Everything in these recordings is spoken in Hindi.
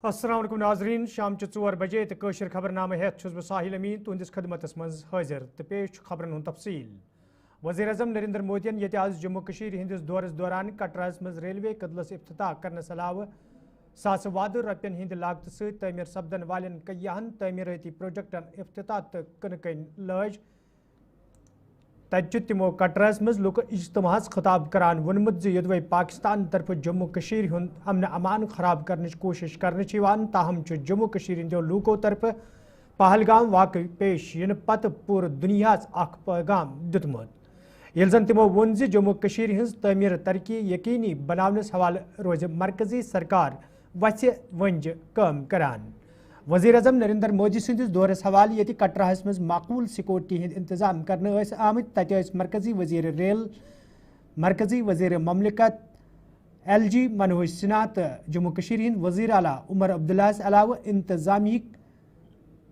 अस्सलाम वालेकुम नाजरीन शाम 4 बजे तो कशर खबरनामा हेत छुस बह साहिल अमीन तुंदिस खदमतस मज हाजिर तो पेश खबरन हुंद तफसील। वज़ीर आज़म नरेंद्र मोदियन ये आज जम्मू कशीर हिंदिस दौरस दौरान कटरास मज रेलवे कदलस इफ्तिताह करने अलावा सास वाद रपियन हिंद लागत सत तमीर सपदन वालन कय्याहन तमीरती प्रोजेक्टन इफ्तिताह तो कन लाज तत तमो कटरास मज लुक इज्तमास खिताब करान वोनमुत यदवे पाकिस्तान तरफ जम्मू कशीर हुंद अमन अमान खराब करने कोशिश करने ताहम जम्मू कशीर हिंदो लूको तरफ पहलगाम वाक़ पेश इन पत पूर दुनियास अख पैगाम दितमुत ये जन तमो वोन जम्मू कशीर हिंज तमीर तरक्की यकीनी बनावनस हवाले रोज मरकजी सरकार वस वंज काम करान। वज़ीर आज़म नरेंद्र मोदी सदिस दौरस हवाले ये कटराहस मज माकूल सिक्योरिटी हिंद इंतजाम करने आमत तत मरकजी वज़ीर रेल मरकजी वज़ीर ममलिकत LG मनोज सिन्हा तो जम्मू कशीर हिंद वज़ीर आला उमर अब्दुल्लाहस अलावा इंतजामिक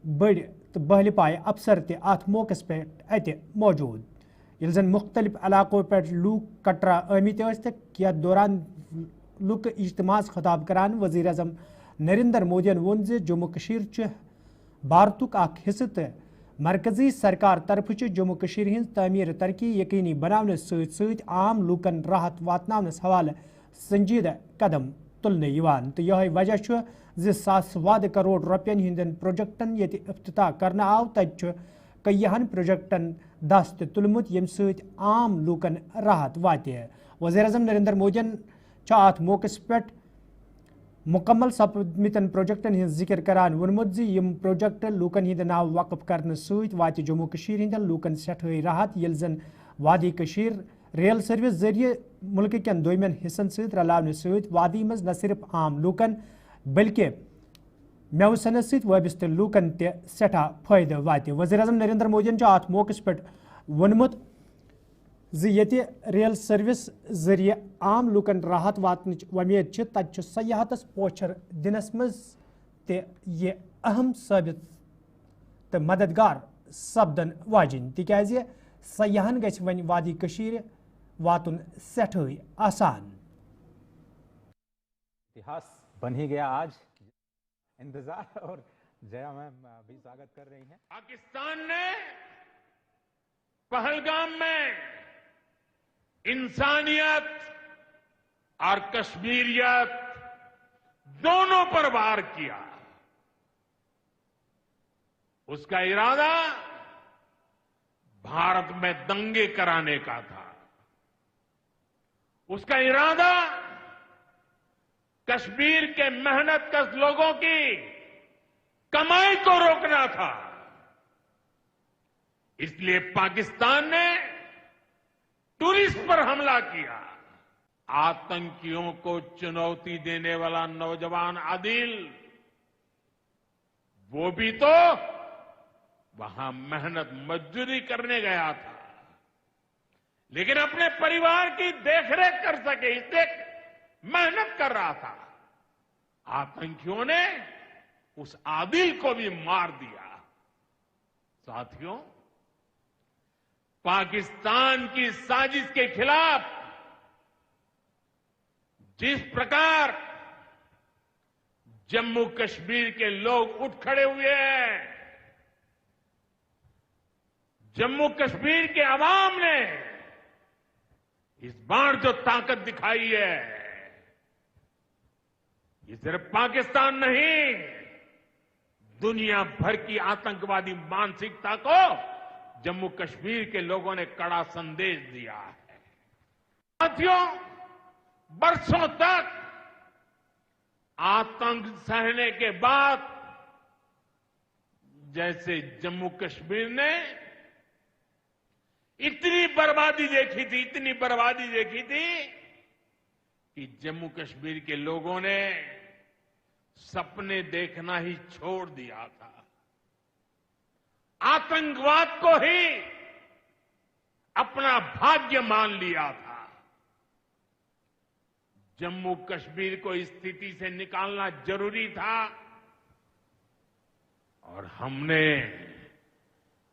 बड़ तो बहल पाए अफसर ते अत मौकस पे अत मौजूद ये जन मुख्तलिफ इलाकों पे लूक कटरा आमत यथ दौरान लुक इज्तमास खिताब करान वज़ीर आज़म नरेंद्र मोदियन वोन जम्मू कशीर भारतुक अख हिस्से तो मरकजी सरकार तरफ जम्मू कशीर हिंद तमीर तरक्की यकीनी बनाने सत आम लूकन राहत वातनावनस हवाले संजीदा कदम तुलने तो यह वजह सास वाद करोड़ रुपयन हिंदन प्रोजेक्टन ये इफ्तिताह करना आव तत कय्याहन प्रोजेक्टन दस्त तुलमुत यम सत आम लूकन राहत वात। वज़ीर आज़म नरेंद्र मोदियन अत मौकस पे मुकम्मल सपदमितन प्रोजेक्टन हिंद जिक्र करान वोनमुत यम प्रोजेक्ट लूकन हिंद नाव वक़फ करने सत वात जम्मू कशीर हिंदन लूकन सठहई राहत ये जन वादी कशीर रेल सर्विस जरिए मुल्क के दोयमन हिस्सन सत रलावने सत वादी मज न सिर्फ आम लूकन बल्कि मेव सनस सत वाबस्त लूकन ते सठा फायदा वात। वज़ीर आज़म नरेंद्र मोदियन अत मौकस पे वोनमुत ये रेल सर्विस जरिए आम लूकन राहत वातन वमेद तत सयाहतस पोचर दिनस मज ते ये अहम साबित तो मददगार सपदन वाजिन तिकाज सयाहन गछ वन वादी कशीर वातुन सठहई आसान। इतिहास बन ही गया आज। इंतजार और जया मैम भी स्वागत कर रही हैं। पाकिस्तान ने पहलगाम में इंसानियत और कश्मीरियत दोनों पर वार किया। उसका इरादा भारत में दंगे कराने का था। उसका इरादा कश्मीर के मेहनतकश लोगों की कमाई को रोकना था। इसलिए पाकिस्तान ने टूरिस्ट पर हमला किया। आतंकियों को चुनौती देने वाला नौजवान आदिल वो भी तो वहां मेहनत मजदूरी करने गया था, लेकिन अपने परिवार की देखरेख कर सके इसलिए मेहनत कर रहा था। आतंकियों ने उस आदिल को भी मार दिया। साथियों, पाकिस्तान की साजिश के खिलाफ जिस प्रकार जम्मू कश्मीर के लोग उठ खड़े हुए हैं, जम्मू कश्मीर के अवाम ने इस बार जो ताकत दिखाई है, ये सिर्फ पाकिस्तान नहीं, दुनिया भर की आतंकवादी मानसिकता को जम्मू कश्मीर के लोगों ने कड़ा संदेश दिया है। साथियों, बरसों तक आतंक सहने के बाद जैसे जम्मू कश्मीर ने इतनी बर्बादी देखी थी, इतनी बर्बादी देखी थी कि जम्मू कश्मीर के लोगों ने सपने देखना ही छोड़ दिया था। आतंकवाद को ही अपना भाग्य मान लिया था। जम्मू कश्मीर को इस स्थिति से निकालना जरूरी था और हमने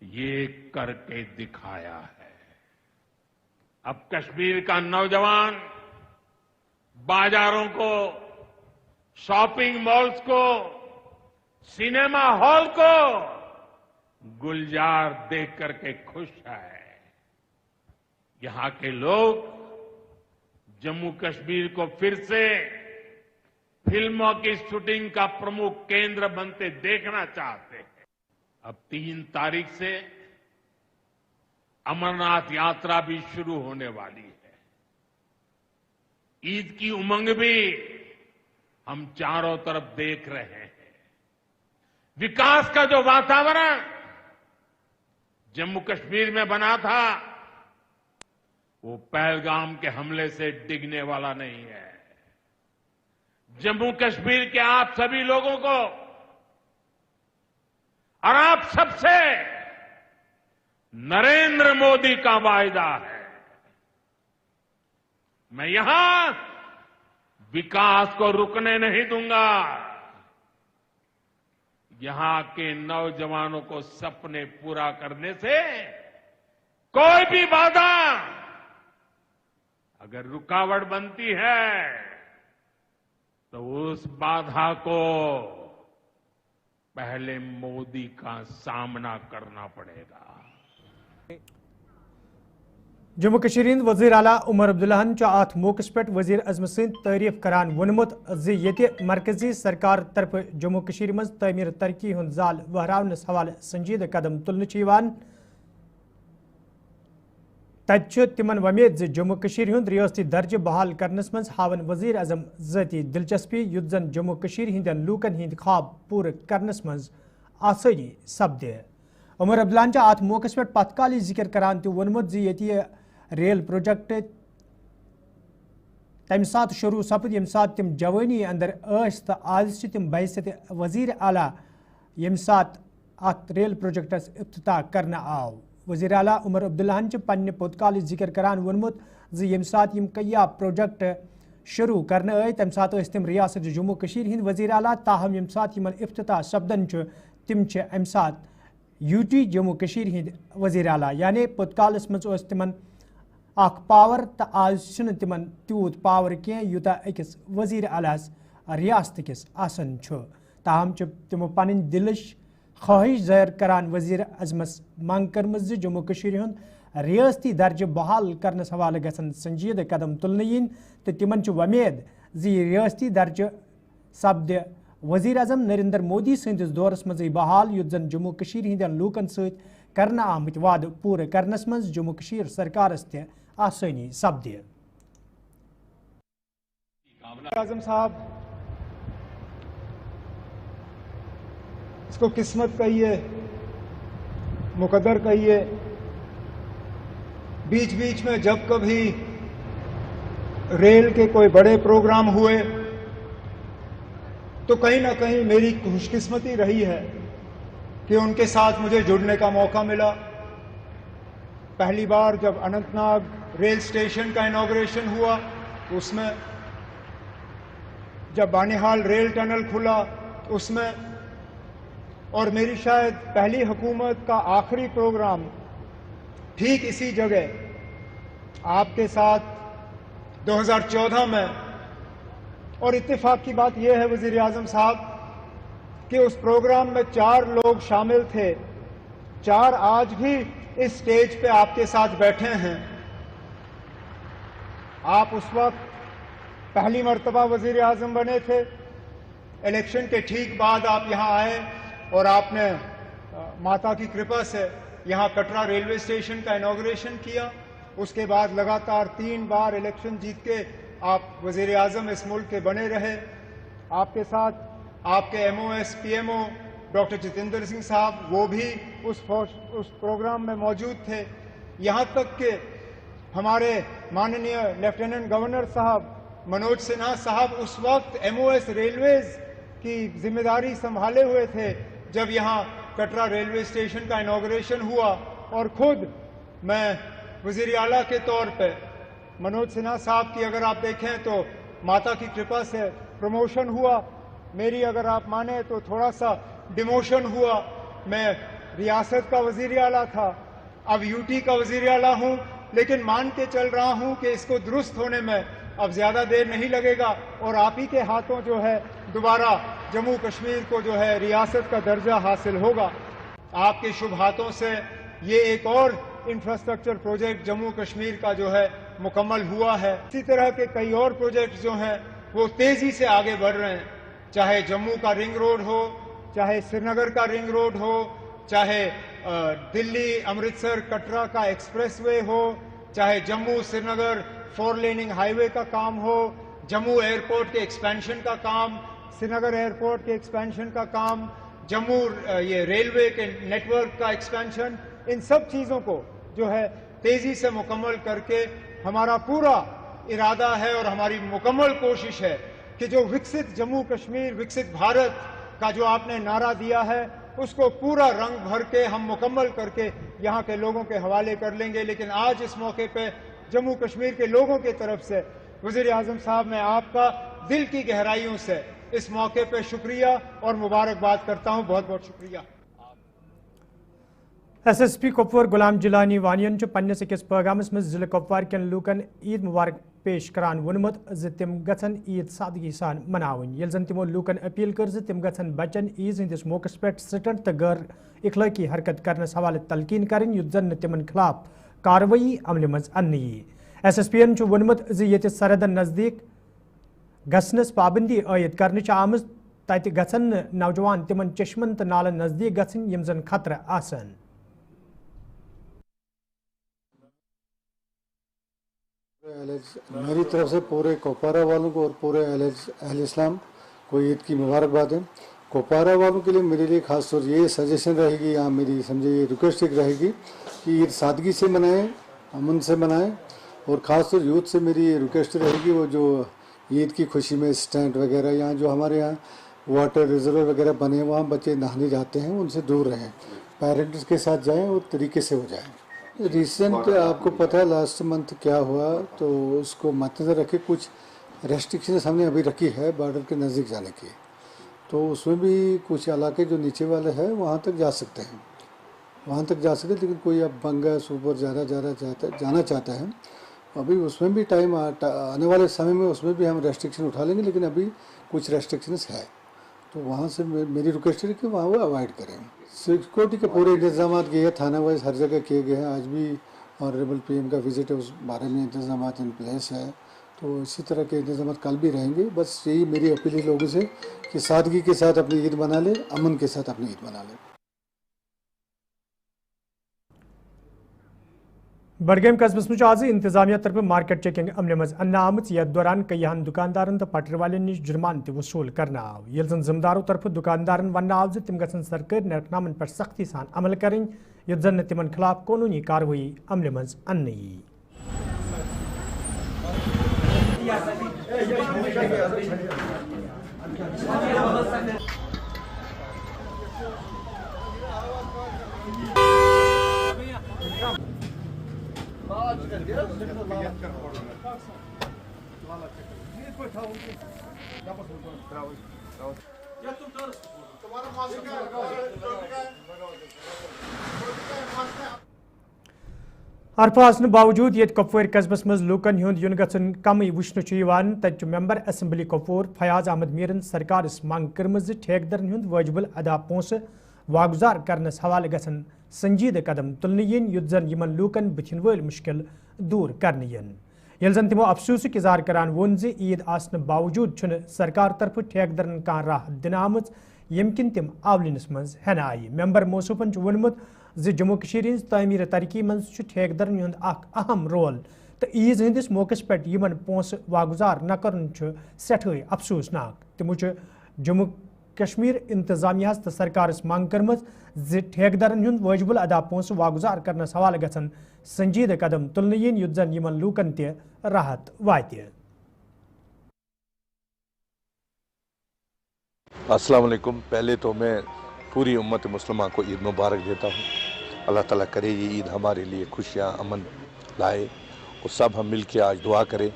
ये करके दिखाया है। अब कश्मीर का नौजवान बाजारों को शॉपिंग मॉल्स को, सिनेमा हॉल को गुलजार देख करके खुश है। यहां के लोग जम्मू कश्मीर को फिर से फिल्मों की शूटिंग का प्रमुख केंद्र बनते देखना चाहते हैं। अब 3 तारीख से अमरनाथ यात्रा भी शुरू होने वाली है। ईद की उमंग भी हम चारों तरफ देख रहे हैं। विकास का जो वातावरण जम्मू कश्मीर में बना था, वो पहलगाम के हमले से डिगने वाला नहीं है। जम्मू कश्मीर के आप सभी लोगों को और आप सबसे नरेंद्र मोदी का वायदा है। मैं यहां विकास को रुकने नहीं दूंगा। यहां के नौजवानों को सपने पूरा करने से कोई भी बाधा अगर रुकावट बनती है तो उस बाधा को पहले मोदी का सामना करना पड़ेगा। जम्मू कश्मीर हिंद वजीर आला उमर अब्दुल्लाहन अत मौके पे वजीर अजम सद तारीफ करान वोनमुत ज़ि येते मरकजी सरकार तरफ जम्मू कश्मीर मज तमीर तरक्की हुंद जाल वहरावनस हवाले संजीद कदम तुलन तत तिमन वमेद ज़ि जम्मू कश्मीर हुंद रियासती दर्जे बहाल करनस मज हावन वजीर अजम ज़ाती दिलचस्पी युत जन जम्मू कश्मीर हिंदन लूकन हिंद ख्वाब पूर करनस मज आसानी सपदे। उमर अब्दुल्लाहन अत मौके पे पतकाली जिक्र करान तो वोनमुत ज़ि येते रेल प्रोजेक्ट तम सात शुरू सपद यम सात तिम जवानी अंदर तो आज तिम बहसत वजीर आला यम सात अत रेल प्रोजेक्टस इफ्तिताह करना आव। वजीर आला उमर अब्दुल्लाहन पन्ने पोतकाल जिक्र करान वोनमुत ज़ि यम सात यम कया प्रोजेक्ट शुरू करना आय तम सात तिम रियासत जम्मू कश्मीर हिंद वजीर आला, ताहम यम सात यमन इफ्तिताह सपदन तिम अम सात यूटी जम्मू कश्मीर हिंद वजीर आला, यानी पोतकालस मज तिमन पावर तो आज तिमन तूत पावर कह यूता अकिस वजीर आलास रियासत किस आसन ताहम तिमो पन दिलश ख्वाहिश जाहिर करान वजीर अजमस मंग कर्म जम्मू कश्मीर हुंद रियासती दर्जे बहाल करनस हवाले गसन संजीद कदम तुलन यिन तो तिमन वमेद ज़ि रियासती दर्जे सपद वजीर अजम नरेंद्र मोदी सदिस दौरस मज बहाल युत जन जम्मू कश्मीर हिंदन लूकन सत करना आमत वाद पूरे करनस मज जम्मू कश्मीर सरकारस ते आसानी सपदे। आजम साहब, इसको किस्मत कहिए, मुकद्दर कहिए, बीच बीच में जब कभी रेल के कोई बड़े प्रोग्राम हुए तो कहीं ना कहीं मेरी खुशकिस्मती रही है कि उनके साथ मुझे जुड़ने का मौका मिला। पहली बार जब अनंतनाग रेल स्टेशन का इनॉग्रेशन हुआ उसमें, जब बानिहाल रेल टनल खुला उसमें, और मेरी शायद पहली हुकूमत का आखिरी प्रोग्राम ठीक इसी जगह आपके साथ 2014 में। और इत्तेफाक की बात यह है वजीर आजम साहब कि उस प्रोग्राम में 4 लोग शामिल थे, 4 आज भी इस स्टेज पे आपके साथ बैठे हैं। आप उस वक्त पहली मर्तबा वजीर आजम बने थे, इलेक्शन के ठीक बाद आप यहां आए और आपने माता की कृपा से यहां कटरा रेलवे स्टेशन का इनॉग्रेशन किया। उसके बाद लगातार 3 बार इलेक्शन जीत के आप वजीर आजम इस मुल्क के बने रहे। आपके साथ आपके MOS PMO doctor Jitendra Singh साहब, वो भी उस प्रोग्राम में मौजूद थे। यहां तक कि हमारे माननीय लेफ्टिनेंट गवर्नर साहब मनोज सिन्हा साहब उस वक्त MOS रेलवेज की जिम्मेदारी संभाले हुए थे जब यहां कटरा रेलवे स्टेशन का इनॉग्रेशन हुआ। और खुद मैं वजीर आला के तौर पे मनोज सिन्हा साहब की अगर आप देखें तो माता की कृपा से प्रमोशन हुआ, मेरी अगर आप माने तो थोड़ा सा डिमोशन हुआ। मैं रियासत का वजीर आला था, अब यूटी का वजीर आला हूं, लेकिन मान के चल रहा हूं कि इसको दुरुस्त होने में अब ज़्यादा देर नहीं लगेगा और आप ही के हाथों जो है दोबारा जम्मू कश्मीर को जो है रियासत का दर्जा हासिल होगा। आपके शुभ हाथों से ये एक और इंफ्रास्ट्रक्चर प्रोजेक्ट जम्मू कश्मीर का जो है मुकम्मल हुआ है। इसी तरह के कई और प्रोजेक्ट जो हैं वो तेजी से आगे बढ़ रहे हैं, चाहे जम्मू का रिंग रोड हो, चाहे श्रीनगर का रिंग रोड हो, चाहे दिल्ली अमृतसर कटरा का एक्सप्रेसवे हो, चाहे जम्मू श्रीनगर 4 लेनिंग हाईवे का काम हो, जम्मू एयरपोर्ट के एक्सपेंशन का काम, श्रीनगर एयरपोर्ट के एक्सपेंशन का काम, जम्मू ये रेलवे के नेटवर्क का एक्सपेंशन, इन सब चीज़ों को जो है तेजी से मुकम्मल करके हमारा पूरा इरादा है और हमारी मुकम्मल कोशिश है कि जो विकसित जम्मू कश्मीर विकसित भारत का जो आपने नारा दिया है उसको पूरा रंग भर के हम मुकम्मल करके यहाँ के लोगों के हवाले कर लेंगे। लेकिन आज इस मौके पे जम्मू कश्मीर के लोगों की तरफ से वज़ीर आज़म साहब मैं आपका दिल की गहराइयों से इस मौके पे शुक्रिया और मुबारकबाद करता हूँ। बहुत बहुत शुक्रिया। SSP कुपवार गुलाम जिलानी वानियन पन्नस अकिस पैगामस मज जिले कुपवार केन लूकन ईद मुबारक पेश करान वोनमुत ज तिम गछन ईद सादगी सान मनावन यल जन तिमो लूकन अपील कर ज तिम गछन बचन ईद हंदिस मौकस पे स्टंट तो गैर इखलाकी हरकत करनस हवाले तलकीन करें युत जन तिमन खिलाफ कार्रवाई अमल मज अन्न यी। SSP यन वोनमुत ज ये सरहदन नजदीक गसनस पाबंदी आयद करने आमज तत गछन नौजवान तिमन चश्मन तो नालन नजदीक गछन यम जन खतरा आसन। मेरी तरफ से पूरे कोपारा वालों को और पूरे अहले इस्लाम को ईद की मुबारकबाद है। कोपारा वालों के लिए मेरे लिए खास तौर ये सजेशन रहेगी या मेरी समझे ये रिक्वेस्ट एक रहेगी कि ईद सादगी से मनाएं, अमन से मनाएं और ख़ास तौर यूथ से मेरी ये रिक्वेस्ट रहेगी वो जो ईद की खुशी में स्टैंड वगैरह यहाँ जो हमारे यहाँ वाटर रिजर्व वगैरह बने वहाँ बच्चे नहाने जाते हैं उनसे दूर रहें, पेरेंट्स के साथ जाएँ और तरीके से हो जाएँ। रिसेंट आपको पता है लास्ट मंथ क्या हुआ तो उसको मद्देनजर रखे कुछ रेस्ट्रिक्शंस हमने अभी रखी है बॉर्डर के नज़दीक जाने की, तो उसमें भी कुछ इलाके जो नीचे वाले हैं वहाँ तक जा सकते हैं, लेकिन कोई अब बंगस ऊपर जाना चाहता है अभी उसमें भी टाइम आने वाले समय में उसमें भी हम रेस्ट्रिक्शन उठा लेंगे, लेकिन अभी कुछ रेस्ट्रिक्शंस है तो वहाँ से मेरी रिक्वेस्ट है कि वहाँ वो अवॉइड करें। सिक्योरिटी के पूरे इंतजाम किए हैं, थाना वाइज हर जगह किए गए हैं। आज भी ऑनरेबल PM का विजिट है, उस बारे में इंतजाम इन प्लेस है, तो इसी तरह के इंतजाम कल भी रहेंगे। बस यही मेरी अपील है लोगों से कि सादगी के साथ अपनी ईद मना लें, अमन के साथ अपनी ईद मना लें। बडगम कस्बस मज आज इंतजामिया तरफ मार्केट चेकिंग अमल मज अन्न आम यथ दौरान कईहन दुकानदारन तो पटर वालन निश जुर्मान त वसूल कर आव ये जन जिम्मेदारों तरफ दुकानदारन वन आव तिम गसन सरकारी नरकनामन पर सख्ती सान अमल करें युत जन तिमन खिलाफ कानूनी कार्रवाई अमल मज अन्न यी। अरफा आसने बावजूद ये कुपवार कस्बस मज लूकन हुंद युन गछन कम वुचन तत मेंबर असम्बली कुपवार फयाज अहमद मीरन सरकारस मंग कर्मज ठेकेदारन हुंद वाजिबुल अदा पोंस वागुजार करनस हवाले गछन संजीद कदम तुलने यन युत जन यमन लूकन बुथिन वल मुश्किल दूर करने यन। यल जन तिमो अफसोसुक इजहार करान वोन जे ईद आसने बावजूद छुन सरकार तरफ ठेकेदारन कान राहत दिन आमज यम किन तिम आवलिनस मज हेन आई। मेंबर मौसूफन वोनमुत जे जम्मू कश्मीर हिंज तामीर तरक्की मज ठेकेदारन हुंद अख अहम रोल तो ईद हंदिस मौकस पे यमन पोंस वागुजार न करन सठे अफसोसनाक। तिमो जम्मू कश्मीर इंतजामिया तो सरकारस मांग कर्म जे ठेकेदारन हुंद वाजिबुल अदा पोंस वागुजार करनस हवाले गछन संजीद कदम तुलने यन युत जन यमन लूकन ते राहत वाते। अस्सलाम वालेकुम। पहले तो मैं पूरी उम्मत मुस्लिमा को ईद मुबारक देता हूँ। अल्लाह ताला करे ये ईद हमारे लिए खुशियाँ अमन लाए और सब हम मिल के आज दुआ करें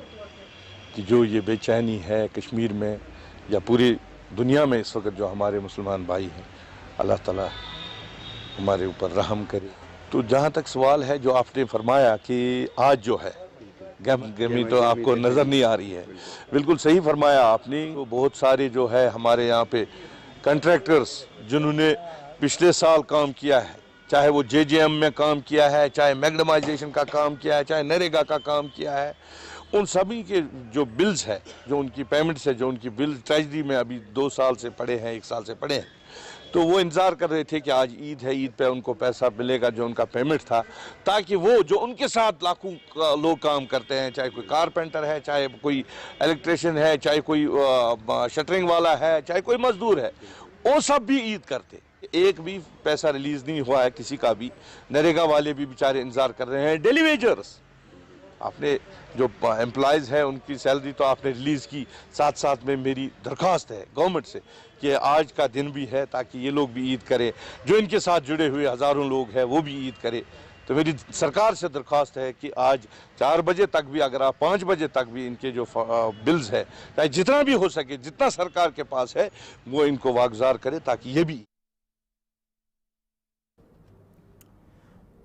कि जो ये बेचैनी है कश्मीर में या पूरी दुनिया में इस वक्त जो हमारे मुसलमान भाई हैं अल्लाह ताला हमारे ऊपर रहम करे। तो जहाँ तक सवाल है जो आपने फरमाया कि आज जो है गमी तो आपको नज़र नहीं आ रही है। बिल्कुल सही फरमाया आपने। तो बहुत सारे जो है हमारे यहाँ पे कंट्रैक्टर्स जिन्होंने पिछले साल काम किया है, चाहे वो JJM में काम किया है, चाहे मैग्नेमाइजेशन का काम किया है, चाहे नरेगा का काम किया है, उन सभी के जो बिल्स है, जो उनकी पेमेंट्स है, जो उनकी बिल ट्रेजरी में अभी 2 साल से पड़े हैं, 1 साल से पड़े हैं, तो वो इंतज़ार कर रहे थे कि आज ईद है, ईद पे उनको पैसा मिलेगा जो उनका पेमेंट था, ताकि वो जो उनके साथ लाखों लोग काम करते हैं, चाहे कोई कारपेंटर है, चाहे कोई इलेक्ट्रिशियन है, चाहे कोई शटरिंग वाला है, चाहे कोई मजदूर है, वो सब भी ईद करते। एक भी पैसा रिलीज़ नहीं हुआ है किसी का भी। नरेगा वाले भी बेचारे इंतज़ार कर रहे हैं। डेली वेजर्स, आपने जो एम्प्लॉयज़ है उनकी सैलरी तो आपने रिलीज़ की, साथ साथ में मेरी दरख्वास्त है गवर्नमेंट से कि आज का दिन भी है ताकि ये लोग भी ईद करें, जो इनके साथ जुड़े हुए हज़ारों लोग हैं वो भी ईद करें। तो मेरी सरकार से दरख्वास्त है कि आज 4 बजे तक भी, अगर आप 5 बजे तक भी इनके जो बिल्स है, चाहे जितना भी हो सके, जितना सरकार के पास है, वो इनको वागुजार करे ताकि ये भी।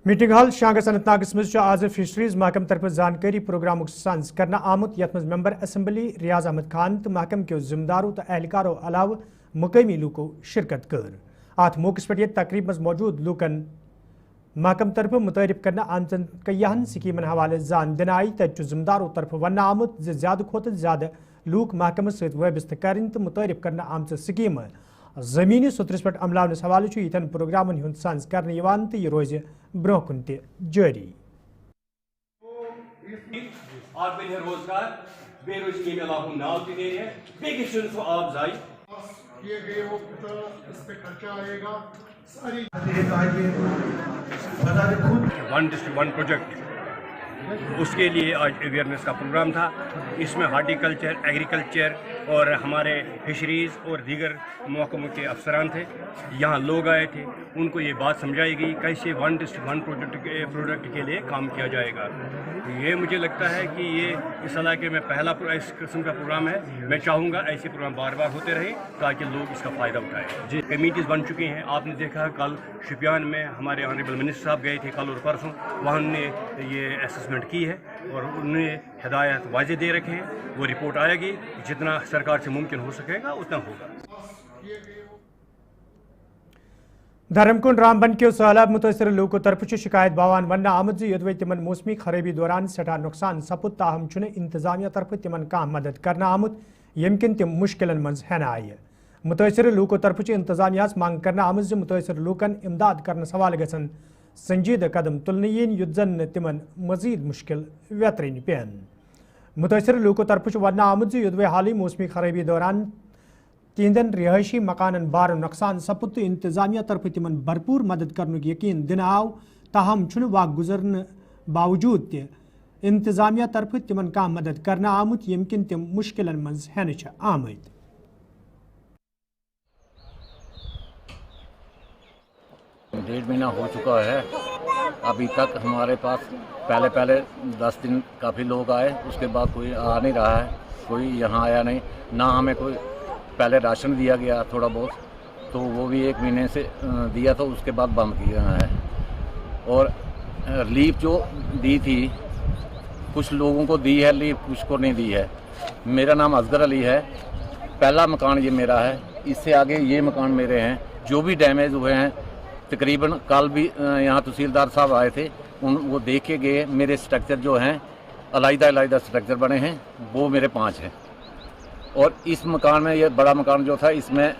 मीटिंग हॉल शांगस अनंतनागस मज आज फिशरीज महकम तरफ जानकारी प्रोग्राम संस करना आमुत यथ मज मेंबर असम्बली रियाज अहमद खान तो महकम के जिम्मेदारों तो एहलकारों अलाव मुकामी लूकों शिरकत कर। अत मौके पे तकरीब मज मौजूद लूकन महकम तरफ मुतारिफ करना आमचन कयान स्कीमन हवाले जान दिन आई तु जिम्मेदारों तरफ वन आमुत ज्यादा खोत ज्यादा लूक महकम सत वाबस्त कर तो मुतारिफ करना आमच स्कीम ज़मीनी सुतरस पे अमलावनस हवाले यन प्रोग्रामन हुंद संस करने तो यह रोज ब्रोह कुन जारी। आप मिले रोजगार बेरोजगारी में लाखों नाव भी दे रहे हैं, बेकिशन सो आप जाए किए गए हो इस पे खर्चा आएगा सारी 1 डिस्ट्रिक्ट 1 प्रोजेक्ट, उसके लिए आज अवेयरनेस का प्रोग्राम था। इसमें हार्टिकल्चर, एग्रीकल्चर और हमारे फिशरीज़ और दीगर महकमों के अफसरान थे। यहाँ लोग आए थे, उनको ये बात समझाई गई कैसे 1 डिस्ट्रिक्ट 1 प्रोजेक्ट के लिए काम किया जाएगा। ये मुझे लगता है कि ये इस इलाके में पहला इस किस्म का प्रोग्राम है। मैं चाहूँगा ऐसे प्रोग्राम बार बार होते रहे ताकि लोग इसका फ़ायदा उठाएं। जी, कमेटीज़ बन चुकी हैं। आपने देखा कल शुपियान में हमारे ऑनरेबल मिनिस्टर साहब गए थे कल और परसों, वहाँ उन्होंने ये असेसमेंट की है और उन्होंने हिदायत वाजे दे रखे हैं। वो रिपोर्ट आएगी, जितना सरकार से मुमकिन हो सकेगा उतना होगा। धर्मकुंड रामबन के सैलाब मुतासर लोगों तरफ शिकायत बावान वन आमद यदि तिमन मौसमी खराबी दौरान सठा नुकसान सपुद ताहम इंतजामिया तरफ तिमन कह मदद करना आमुत यम किन तिम मुश्किल मज हेन आय। मुतासर लोगों तरफ इंतजामिया मांग करना आमद मुतासर लूकन इमदाद कर सवाल गसन संजीदा कदम तुलन यन युद्ध जन तिमन मजीद मुश्किल व्यतरन पेन। मुतासर लोगों तरफ वन आमद यदि हाल मौसमी खराबी दौरान तिंदन रिहायशी मकानन बार नुकसान सपुत इंतजामिया तरफ तिमन भरपूर मदद करने यकीन दिन आव, ताहम वाक गुजरन बावजूद त इंतजामिया तरफ तिमन कह मदद करना आमुत यम किन तिम मुश्किलन मज हेन आमद। 1.5 महीना हो चुका है, अभी तक हमारे पास पहले 10 दिन काफ़ी लोग आए, उसके बाद कोई आ नहीं रहा है, कोई यहाँ आया नहीं। ना हमें कोई पहले राशन दिया गया थोड़ा बहुत, तो वो भी 1 महीने से दिया तो उसके बाद बंद किया है। और रिलीफ जो दी थी, कुछ लोगों को दी है रिलीफ, कुछ को नहीं दी है। मेरा नाम असगर अली है, पहला मकान ये मेरा है, इससे आगे ये मकान मेरे हैं। जो भी डैमेज हुए हैं तकरीबन, कल भी यहाँ तहसीलदार साहब आए थे, वो देख के गए। मेरे स्ट्रक्चर जो हैं अलग-अलग स्ट्रक्चर बने हैं, वो मेरे 5 हैं। और इस मकान में, ये बड़ा मकान जो था, इसमें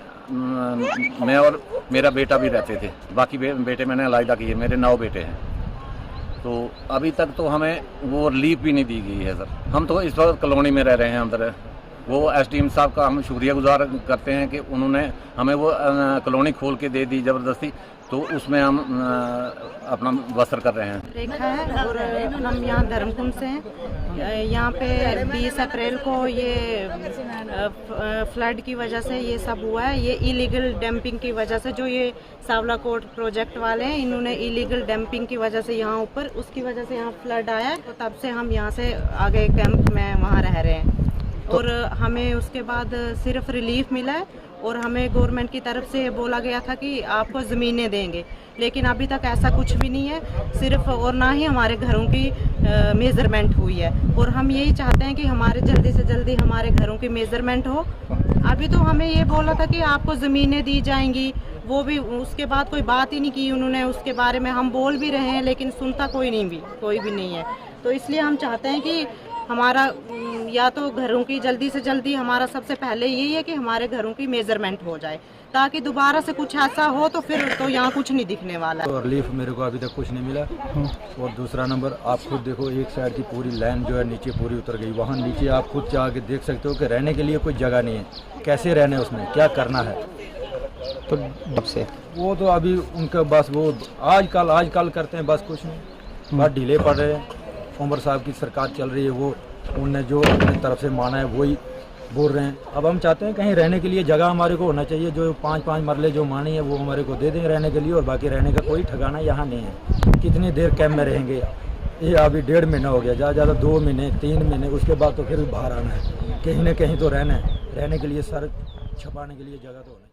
मैं और मेरा बेटा भी रहते थे, बाकी बेटे मैंने अलग किए, मेरे 9 बेटे हैं। तो अभी तक तो हमें वो रिलीफ भी नहीं दी गई है सर। हम तो इस वक्त कॉलोनी में रह रहे हैं अंदर। वो SDM साहब का हम शुक्रिया गुजार करते हैं कि उन्होंने हमें वो कॉलोनी खोल के दे दी ज़बरदस्ती, तो उसमें हम अपना बसर कर रहे हैं। रेखा है और हम यहाँ धर्मकुंड से हैं। यहाँ पे 20 अप्रैल को ये फ्लड की वजह से ये सब हुआ है। ये इलीगल डंपिंग की वजह से, जो ये सावला कोट प्रोजेक्ट वाले हैं, इन्होंने इलीगल डंपिंग की वजह से यहाँ ऊपर, उसकी वजह से यहाँ फ्लड आया है। तो तब से हम यहाँ से आगे कैंप में वहाँ रह रहे हैं। और हमें उसके बाद सिर्फ रिलीफ मिला है और हमें गवर्नमेंट की तरफ से बोला गया था कि आपको ज़मीनें देंगे, लेकिन अभी तक ऐसा कुछ भी नहीं है, सिर्फ और ना ही हमारे घरों की मेज़रमेंट हुई है। और हम यही चाहते हैं कि हमारे जल्दी से जल्दी हमारे घरों की मेज़रमेंट हो। अभी तो हमें ये बोला था कि आपको ज़मीनें दी जाएंगी, वो भी उसके बाद कोई बात ही नहीं की उन्होंने। उसके बारे में हम बोल भी रहे हैं लेकिन सुनता कोई भी नहीं है। तो इसलिए हम चाहते हैं कि हमारा या तो घरों की जल्दी से जल्दी, हमारा सबसे पहले यही है कि हमारे घरों की मेजरमेंट हो जाए, ताकि दोबारा से कुछ ऐसा हो तो फिर तो यहाँ कुछ नहीं दिखने वाला है। तो रिलीफ मेरे को अभी तक कुछ नहीं मिला। और दूसरा नंबर, आप खुद देखो, एक साइड की पूरी लाइन जो है नीचे पूरी उतर गई। वहाँ नीचे आप खुद जाके देख सकते हो कि रहने के लिए कोई जगह नहीं है। कैसे रहने, उसमें क्या करना है। तो जब से वो तो अभी उनका बस वो आजकल करते हैं, बस कुछ नहीं, बस ढीले पड़ रहे हैं। उमर साहब की सरकार चल रही है, वो उनने जो अपनी तरफ से माना है वही बोल रहे हैं। अब हम चाहते हैं कहीं रहने के लिए जगह हमारे को होना चाहिए। जो 5-5 मरले जो मानी है वो हमारे को दे दें रहने के लिए, और बाकी रहने का कोई ठिकाना यहाँ नहीं है। कितनी देर कैंप में रहेंगे, ये अभी 1.5 महीना हो गया, ज़्यादा 2 महीने 3 महीने, उसके बाद तो फिर बाहर आना है। कहीं ना कहीं तो रहना है, रहने के लिए सर छपाने के लिए जगह तो होना चाहिए।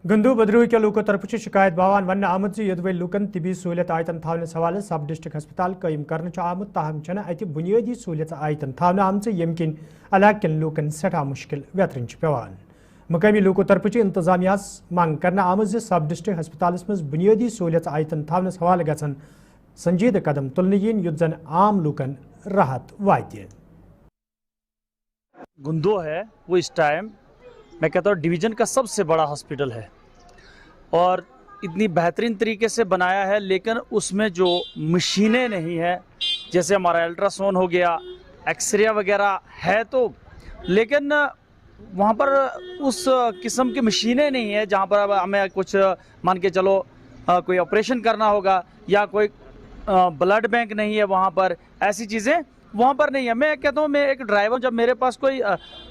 गंदू बदरू के लूको तरफ शिकायत बावान वन आमद यदवे लूकन तिबी सहूलियत आयतन थावनस हवाले सब डिस्ट्रिक्ट अस्पताल कायम करने आमुद, ताहम छना अति बुनियादी सहूलियत आयतन थावना आमच यम किन इलाकन लूकन सठा मुश्किल वेतरन पेवान। मकामी लूको तरफ इंतजामिया मांग करना आमद सब डिस्ट्रिक्ट अस्पताल मज बुनियादी सहूलियत आयतन थावनस हवाले गसन संजीद कदम तुलने यीन युद्ध जन आम लूकन राहत वायदे। गुंदो है वो इस टाइम मैं कहता हूँ डिवीज़न का सबसे बड़ा हॉस्पिटल है और इतनी बेहतरीन तरीके से बनाया है, लेकिन उसमें जो मशीनें नहीं है, जैसे हमारा अल्ट्रासाउंड हो गया, एक्सरे वगैरह है तो, लेकिन वहाँ पर उस किस्म की मशीनें नहीं है जहाँ पर हमें कुछ मान के चलो कोई ऑपरेशन करना होगा, या कोई ब्लड बैंक नहीं है वहाँ पर, ऐसी चीज़ें वहाँ पर नहीं है। मैं कहता हूँ, मैं एक ड्राइवर, जब मेरे पास कोई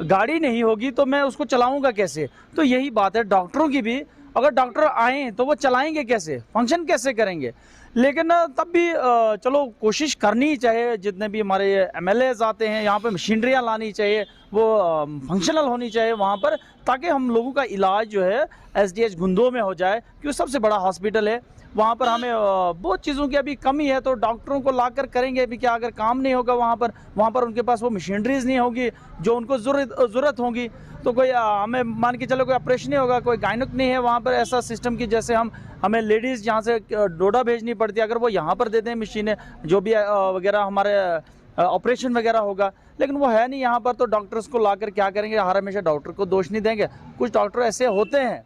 गाड़ी नहीं होगी तो मैं उसको चलाऊँगा कैसे। तो यही बात है डॉक्टरों की भी, अगर डॉक्टर आए तो वो चलाएंगे कैसे, फंक्शन कैसे करेंगे। लेकिन तब भी चलो कोशिश करनी चाहिए, जितने भी हमारे MLAs आते हैं यहाँ पे मशीनरियाँ लानी चाहिए, वो फंक्शनल होनी चाहिए वहाँ पर, ताकि हम लोगों का इलाज जो है SDH गुंदो में हो जाए, क्योंकि सबसे बड़ा हॉस्पिटल है। वहाँ पर हमें बहुत चीज़ों की अभी कमी है, तो डॉक्टरों को लाकर करेंगे भी क्या, अगर काम नहीं होगा वहाँ पर उनके पास वो मशीनरीज नहीं होगी जो उनको ज़रूरत होगी, तो कोई हमें मान के चलो कोई ऑपरेशन नहीं होगा, कोई गायनक नहीं है वहाँ पर ऐसा सिस्टम की, जैसे हमें लेडीज़ यहाँ से डोडा भेजनी पड़ती है, अगर वो यहाँ पर देते हैं मशीनें जो भी वगैरह हमारे ऑपरेशन वगैरह होगा, लेकिन वो है नहीं यहाँ पर। तो डॉक्टर्स को लाकर क्या करेंगे, हर हमेशा डॉक्टर को दोष नहीं देंगे। कुछ डॉक्टर ऐसे होते हैं,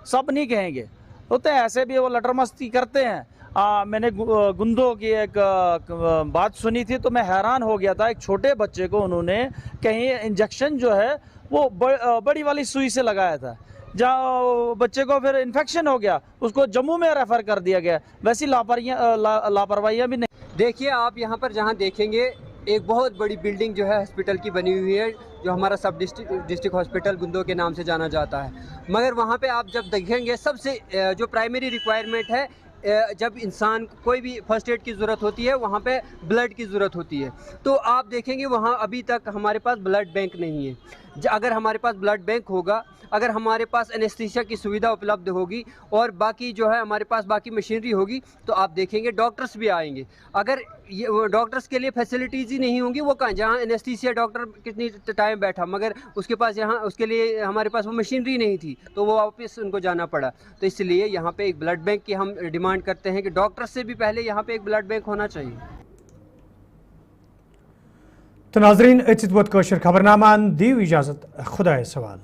सब नहीं कहेंगे, होते हैं ऐसे भी, वो लटर मस्ती करते हैं। मैंने गुंदो की एक बात सुनी थी तो मैं हैरान हो गया था। एक छोटे बच्चे को उन्होंने कहीं इंजेक्शन जो है वो बड़ी वाली सुई से लगाया था, जहाँ बच्चे को फिर इन्फेक्शन हो गया, उसको जम्मू में रेफर कर दिया गया। वैसी लापरवाहियाँ भी नहीं। देखिए आप यहाँ पर जहाँ देखेंगे एक बहुत बड़ी बिल्डिंग जो है हॉस्पिटल की बनी हुई है, जो हमारा सब डिस्ट्रिक्ट हॉस्पिटल गुंदो के नाम से जाना जाता है। मगर वहाँ पे आप जब देखेंगे, सबसे जो प्राइमरी रिक्वायरमेंट है, जब इंसान कोई भी फर्स्ट एड की ज़रूरत होती है, वहाँ पे ब्लड की ज़रूरत होती है। तो आप देखेंगे वहाँ अभी तक हमारे पास ब्लड बैंक नहीं है। अगर हमारे पास ब्लड बैंक होगा, अगर हमारे पास एनेस्थीसिया की सुविधा उपलब्ध होगी और बाकी जो है हमारे पास बाकी मशीनरी होगी, तो आप देखेंगे डॉक्टर्स भी आएंगे। अगर ये डॉक्टर्स के लिए फैसिलिटीज़ ही नहीं होंगी, वो कहाँ, जहाँ एनेस्थीसिया डॉक्टर कितनी टाइम बैठा, मगर उसके पास यहाँ उसके लिए हमारे पास वो मशीनरी नहीं थी, तो वो वापस उनको जाना पड़ा। तो इसलिए यहाँ पे एक ब्लड बैंक की हम डिमांड करते हैं कि डॉक्टर्स से भी पहले यहाँ पे एक ब्लड बैंक होना चाहिए। तो नाजरीन, खबरनामा दी इजाज़त, खुदा सवाल।